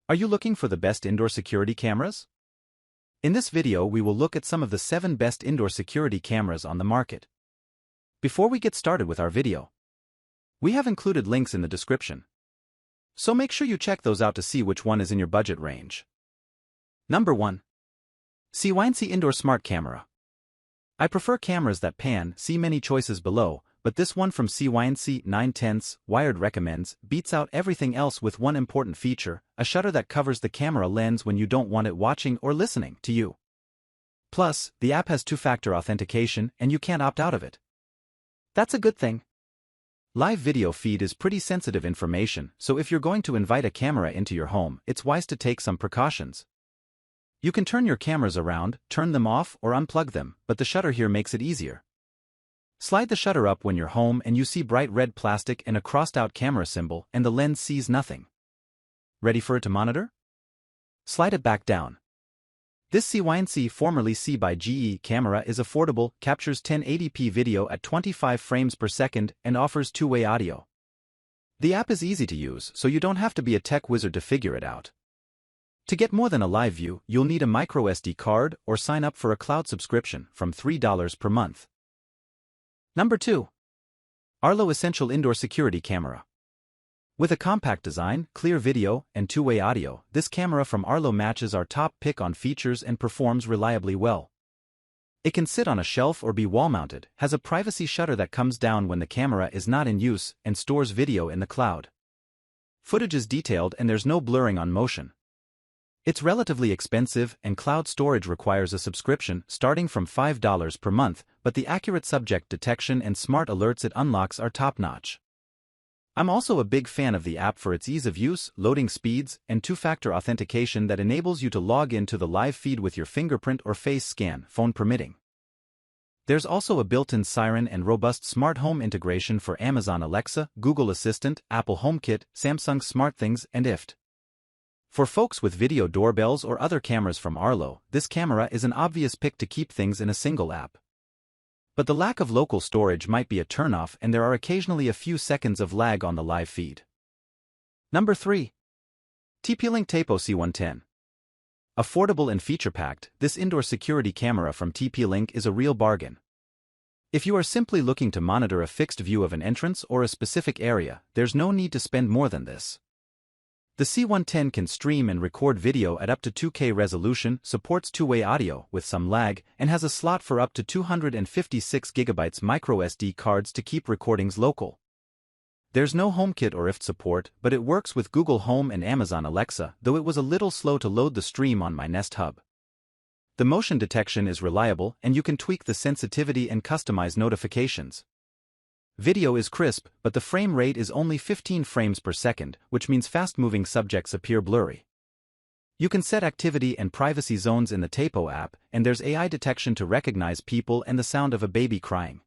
Are you looking for the best indoor security cameras? In this video we will look at some of the 7 best indoor security cameras on the market. Before we get started with our video, we have included links in the description, so make sure you check those out to see which one is in your budget range. Number 1. C110 Indoor Smart Camera. I prefer cameras that pan, see many choices below, but this one from C110 Wired recommends beats out everything else with one important feature, a shutter that covers the camera lens when you don't want it watching or listening to you. Plus, the app has two-factor authentication and you can't opt out of it. That's a good thing. Live video feed is pretty sensitive information, so if you're going to invite a camera into your home, it's wise to take some precautions. You can turn your cameras around, turn them off or unplug them, but the shutter here makes it easier. Slide the shutter up when you're home and you see bright red plastic and a crossed-out camera symbol and the lens sees nothing. Ready for it to monitor? Slide it back down. This C110 formerly C by GE camera is affordable, captures 1080p video at 25 frames per second and offers two-way audio. The app is easy to use, so you don't have to be a tech wizard to figure it out. To get more than a live view, you'll need a microSD card or sign up for a cloud subscription from $3 per month. Number 2. Arlo Essential Indoor Security Camera. With a compact design, clear video, and two-way audio, this camera from Arlo matches our top pick on features and performs reliably well. It can sit on a shelf or be wall-mounted, has a privacy shutter that comes down when the camera is not in use, and stores video in the cloud. Footage is detailed and there's no blurring on motion. It's relatively expensive and cloud storage requires a subscription starting from $5 per month, but the accurate subject detection and smart alerts it unlocks are top-notch. I'm also a big fan of the app for its ease of use, loading speeds, and two-factor authentication that enables you to log into the live feed with your fingerprint or face scan, phone permitting. There's also a built-in siren and robust smart home integration for Amazon Alexa, Google Assistant, Apple HomeKit, Samsung SmartThings, and IFT. For folks with video doorbells or other cameras from Arlo, this camera is an obvious pick to keep things in a single app. But the lack of local storage might be a turnoff and there are occasionally a few seconds of lag on the live feed. Number 3. TP-Link Tapo C110. Affordable and feature-packed, this indoor security camera from TP-Link is a real bargain. If you are simply looking to monitor a fixed view of an entrance or a specific area, there's no need to spend more than this. The C110 can stream and record video at up to 2K resolution, supports two-way audio with some lag, and has a slot for up to 256GB microSD cards to keep recordings local. There's no HomeKit or IFT support, but it works with Google Home and Amazon Alexa, though it was a little slow to load the stream on my Nest Hub. The motion detection is reliable, and you can tweak the sensitivity and customize notifications. Video is crisp, but the frame rate is only 15 frames per second, which means fast-moving subjects appear blurry. You can set activity and privacy zones in the Tapo app, and there's AI detection to recognize people and the sound of a baby crying.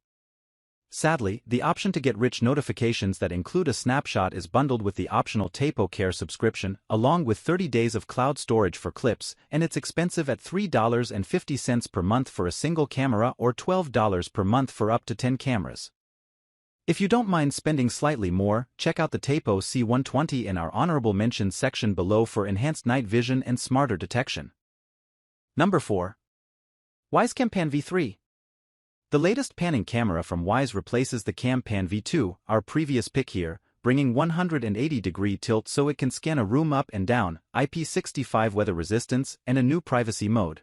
Sadly, the option to get rich notifications that include a snapshot is bundled with the optional Tapo Care subscription, along with 30 days of cloud storage for clips, and it's expensive at $3.50 per month for a single camera or $12 per month for up to 10 cameras. If you don't mind spending slightly more, check out the Tapo C120 in our honorable mentions section below for enhanced night vision and smarter detection. Number 4. Wyze Campan V3. The latest panning camera from Wyze replaces the Campan V2, our previous pick here, bringing 180-degree tilt so it can scan a room up and down, IP65 weather resistance, and a new privacy mode.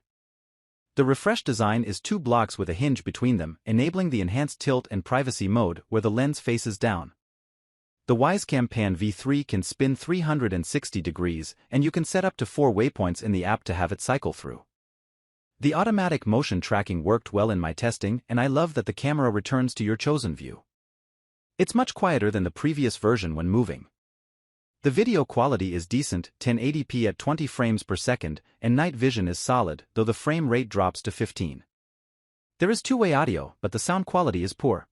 The refreshed design is 2 blocks with a hinge between them, enabling the enhanced tilt and privacy mode where the lens faces down. The Wyze Campan V3 can spin 360 degrees, and you can set up to 4 waypoints in the app to have it cycle through. The automatic motion tracking worked well in my testing, and I love that the camera returns to your chosen view. It's much quieter than the previous version when moving. The video quality is decent, 1080p at 20 frames per second, and night vision is solid, though the frame rate drops to 15. There is two-way audio, but the sound quality is poor.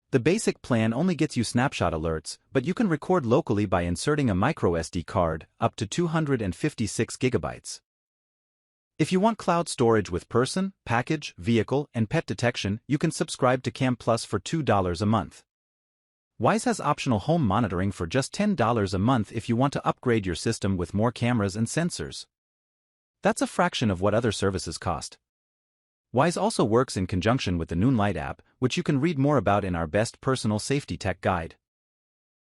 The basic plan only gets you snapshot alerts, but you can record locally by inserting a microSD card, up to 256GB. If you want cloud storage with person, package, vehicle, and pet detection, you can subscribe to Cam Plus for $2 a month. Wyze has optional home monitoring for just $10 a month if you want to upgrade your system with more cameras and sensors. That's a fraction of what other services cost. Wyze also works in conjunction with the Noonlight app, which you can read more about in our Best Personal Safety Tech Guide.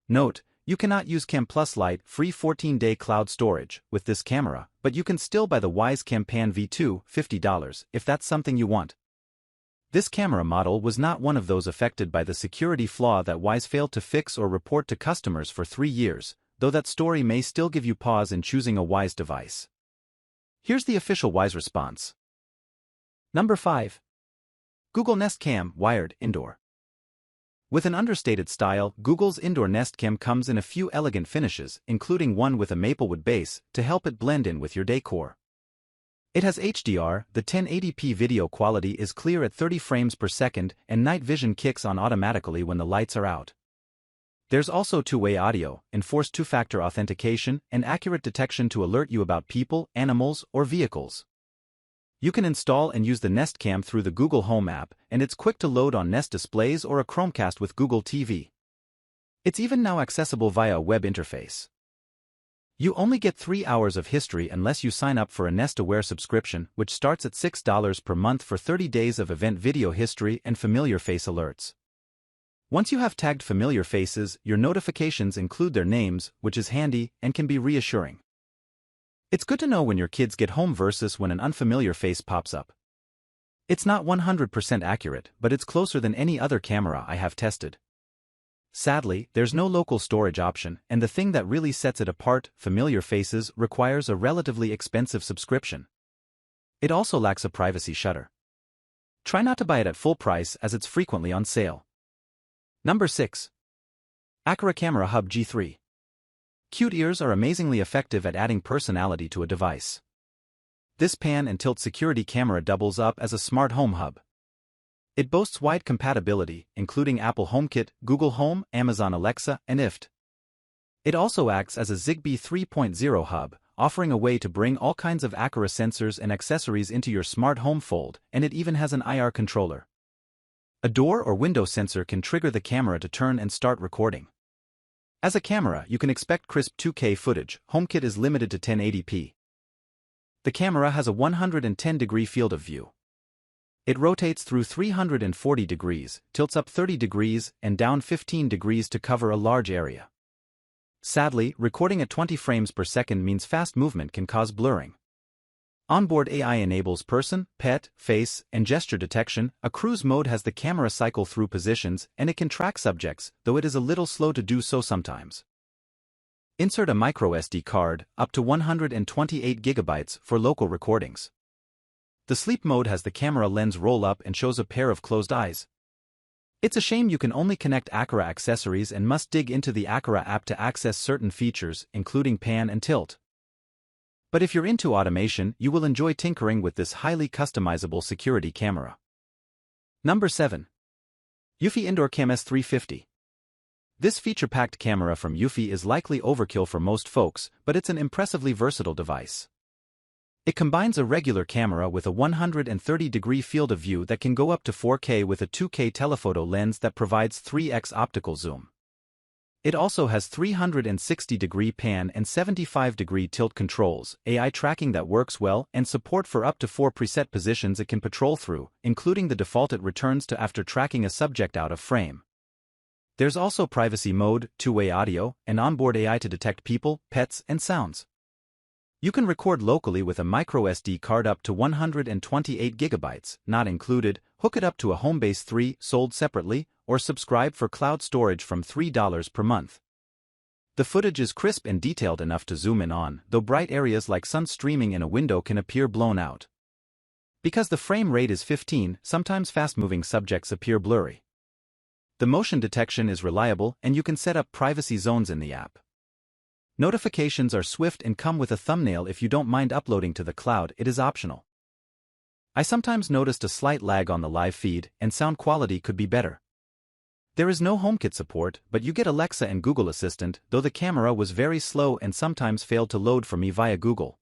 Note, you cannot use Campan Lite free 14-day cloud storage with this camera, but you can still buy the Wyze Campan V3 $50 if that's something you want. This camera model was not one of those affected by the security flaw that Wyze failed to fix or report to customers for 3 years, though that story may still give you pause in choosing a Wyze device. Here's the official Wyze response. Number 5. Google Nest Cam Wired Indoor. With an understated style, Google's Indoor Nest Cam comes in a few elegant finishes, including one with a maplewood base, to help it blend in with your decor. It has HDR, the 1080p video quality is clear at 30 frames per second, and night vision kicks on automatically when the lights are out. There's also two-way audio, enforced two-factor authentication, and accurate detection to alert you about people, animals, or vehicles. You can install and use the Nest Cam through the Google Home app, and it's quick to load on Nest displays or a Chromecast with Google TV. It's even now accessible via a web interface. You only get 3 hours of history unless you sign up for a Nest Aware subscription, which starts at $6 per month for 30 days of event video history and familiar face alerts. Once you have tagged familiar faces, your notifications include their names, which is handy and can be reassuring. It's good to know when your kids get home versus when an unfamiliar face pops up. It's not 100% accurate, but it's closer than any other camera I have tested. Sadly, there's no local storage option, and the thing that really sets it apart, familiar faces, requires a relatively expensive subscription. It also lacks a privacy shutter. Try not to buy it at full price as it's frequently on sale. Number 6. Acura Camera Hub G3. Cute ears are amazingly effective at adding personality to a device. This pan and tilt security camera doubles up as a smart home hub. It boasts wide compatibility, including Apple HomeKit, Google Home, Amazon Alexa, and IFT. It also acts as a Zigbee 3.0 hub, offering a way to bring all kinds of Acura sensors and accessories into your smart home fold, and it even has an IR controller. A door or window sensor can trigger the camera to turn and start recording. As a camera, you can expect crisp 2K footage. HomeKit is limited to 1080p. The camera has a 110-degree field of view. It rotates through 340 degrees, tilts up 30 degrees, and down 15 degrees to cover a large area. Sadly, recording at 20 frames per second means fast movement can cause blurring. Onboard AI enables person, pet, face, and gesture detection. A cruise mode has the camera cycle through positions, and it can track subjects, though it is a little slow to do so sometimes. Insert a microSD card, up to 128 GB for local recordings. The sleep mode has the camera lens roll up and shows a pair of closed eyes. It's a shame you can only connect Acura accessories and must dig into the Acura app to access certain features, including pan and tilt. But if you're into automation, you will enjoy tinkering with this highly customizable security camera. Number 7. Yui Indoor Cam S350. This feature-packed camera from Yui is likely overkill for most folks, but it's an impressively versatile device. It combines a regular camera with a 130-degree field of view that can go up to 4K with a 2K telephoto lens that provides 3x optical zoom. It also has 360-degree pan and 75-degree tilt controls, AI tracking that works well, and support for up to 4 preset positions it can patrol through, including the default it returns to after tracking a subject out of frame. There's also privacy mode, two-way audio, and onboard AI to detect people, pets, and sounds. You can record locally with a microSD card up to 128 GB, not included, hook it up to a Homebase 3, sold separately, or subscribe for cloud storage from $3 per month. The footage is crisp and detailed enough to zoom in on, though bright areas like sun streaming in a window can appear blown out. Because the frame rate is 15, sometimes fast-moving subjects appear blurry. The motion detection is reliable, and you can set up privacy zones in the app. Notifications are swift and come with a thumbnail if you don't mind uploading to the cloud. It is optional. I sometimes noticed a slight lag on the live feed, and sound quality could be better. There is no HomeKit support, but you get Alexa and Google Assistant, though the camera was very slow and sometimes failed to load for me via Google.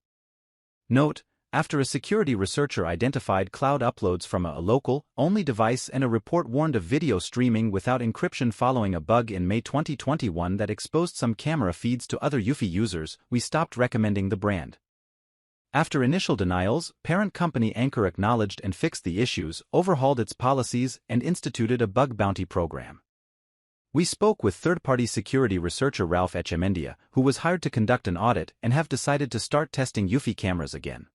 Note, after a security researcher identified cloud uploads from a local-only device and a report warned of video streaming without encryption following a bug in May 2021 that exposed some camera feeds to other Yui users, we stopped recommending the brand. After initial denials, parent company Acura acknowledged and fixed the issues, overhauled its policies, and instituted a bug bounty program. We spoke with third-party security researcher Ralph Echemendia, who was hired to conduct an audit and have decided to start testing Yui cameras again.